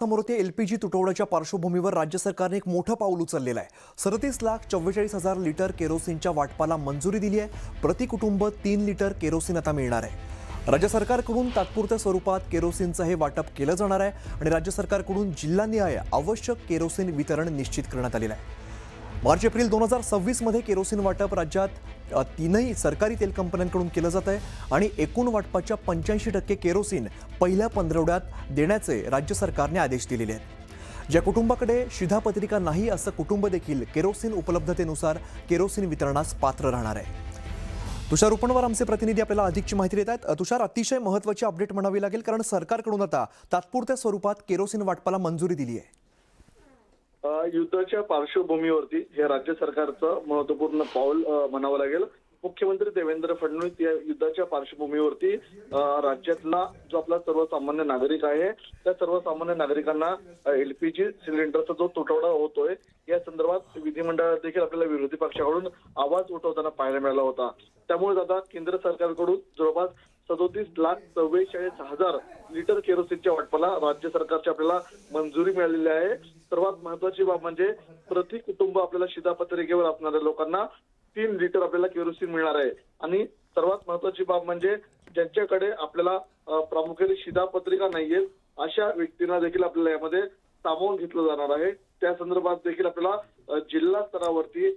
समोर होते एलपीजी तुटवड्याच्या पार्श्वभूमीवर राज्य सरकारने एक मोठं पाऊल उचललेलं आहे। 37,44,000 लिटर केरोसिनच्या वाटपाला मंजुरी दिली आहे। प्रति कुटुंब 3 लिटर केरोसिन आता मिळणार आहे। राज्य सरकारकडून तात्पुरत्या स्वरूपात केरोसिनचं हे वाटप केलं जाणार आहे आणि राज्य सरकारकडून जिल्हानिहाय आवश्यक केरोसिन वितरण निश्चित करण्यात आलेलं आहे। मार्च एप्रिल 2026 मध्ये केरोसिन वाटप राज्यात तीनही सरकारी तेल कंपन्यांकडून केलं जात आहे आणि एकूण वाटपाच्या 85% केरोसिन पहिल्या पंधरवड्यात देण्याचे राज्य सरकारने आदेश दिलेले आहेत। ज्या कुटुंबाकडे शिधापत्रिका नाही असं कुटुंब देखील केरोसिन उपलब्धतेनुसार केरोसिन वितरणास पात्र राहणार आहे। तुषार उपणवर आमचे प्रतिनिधी आपल्याला अधिकची माहिती देत आहेत। तुषार, अतिशय महत्त्वाची अपडेट म्हणावी लागेल कारण सरकारकडून आता तात्पुरत्या स्वरूपात केरोसिन वाटपाला मंजुरी दिली आहे। युद्धाच्या पार्श्वभूमीवरती हे राज्य सरकारचं महत्त्वपूर्ण पाऊल म्हणावं लागेल। मुख्यमंत्री देवेंद्र फडणवीस या युद्धाच्या पार्श्वभूमीवरती राज्यातला जो आपला सर्वसामान्य नागरिक आहे त्या सर्वसामान्य नागरिकांना एलपीजी सिलेंडरचा जो तुटवडा होतोय या संदर्भात विधिमंडळात देखील आपल्याला विरोधी पक्षाकडून आवाज उठवताना पाहायला मिळाला होता। त्यामुळे आता केंद्र सरकारकडून जवळपास 37,44,000 लिटर केरोसिनच्या वाटपाला राज्य सरकारची आपल्याला मंजुरी मिळालेली आहे। सर्वात महत्त्वाची बाब म्हणजे प्रति कुटुंब आपल्याला शिधापत्रिकेवर असणाऱ्या लोकांना 3 लिटर आपल्याला केरोसिन मिळणार आहे आणि सर्वात महत्त्वाची बाब म्हणजे ज्यांच्याकडे आपल्याला प्रामुख्याने शिधापत्रिका नाहीये अशा व्यक्तींना देखील आपल्याला यामध्ये सामावून घेतलं जाणार आहे। त्या संदर्भात देखील आपल्याला जिल्हा स्तरावरती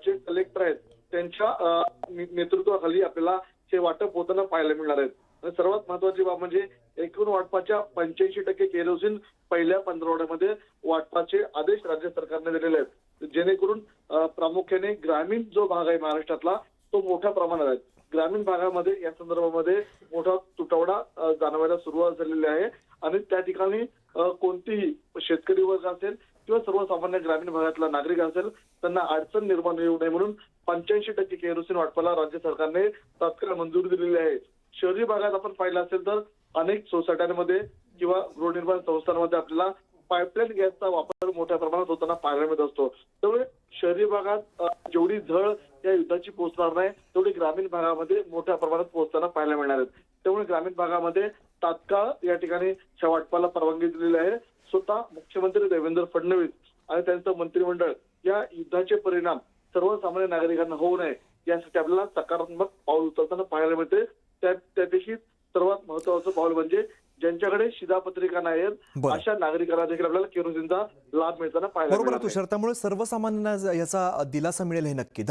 जे कलेक्टर आहेत त्यांच्या नेतृत्वाखाली आपल्याला हे वाटप होताना पाहायला मिळणार आहे। सर्वात महत्त्वाची बाब म्हणजे एकूण वाटपाच्या 85% केरोसिन पहिल्या पंधरवड्यामध्ये वाटपाचे आदेश राज्य सरकारने दिलेले आहेत, जेणेकरून प्रामुख्याने ग्रामीण जो भाग आहे महाराष्ट्रातला तो मोठ्या प्रमाणात आहे। ग्रामीण भागामध्ये या संदर्भामध्ये मोठा तुटवडा जाणवायला सुरुवात झालेली आहे आणि त्या ठिकाणी कोणतीही शेतकरी वर्ग असेल किंवा सर्वसामान्य ग्रामीण भागातला नागरिक असेल त्यांना अडचण निर्माण येऊ नये म्हणून 85% केरोसिन वाटपाला राज्य सरकारने तात्काळ मंजुरी दिलेली आहे। शहरी भागात आपण पाहिलं असेल तर अनेक सोसायट्यांमध्ये किंवा गृहनिर्माण संस्थांमध्ये आपल्याला पाईपलाईन गॅसचा वापर मोठ्या प्रमाणात होताना पाहायला मिळत असतो। त्यामुळे शहरी भागात जेवढी झळ या युद्धाची पोहोचणार नाही तेवढी ग्रामीण भागामध्ये मोठ्या प्रमाणात पोहोचताना पाहायला मिळणार आहेत। त्यामुळे ग्रामीण भागामध्ये तात्काळ या ठिकाणी ह्या वाटपाला परवानगी दिलेली आहे। स्वतः मुख्यमंत्री देवेंद्र फडणवीस आणि त्यांचं मंत्रिमंडळ या युद्धाचे परिणाम सर्वसामान्य नागरिकांना होऊ नये यासाठी आपल्याला सकारात्मक पाऊल उचलताना पाहायला मिळते। त्यापैकी सर्वात महत्त्वाचं पाऊल म्हणजे ज्यांच्याकडे शिधापत्रिका नाहीत अशा नागरिकांना देखील आपल्याला केरोसिनचा लाभ मिळताना पाहायला मिळणार आहे। बरोबर तुषार, त्यामुळे सर्वसामान्यांना याचा दिलासा मिळेल हे नक्की।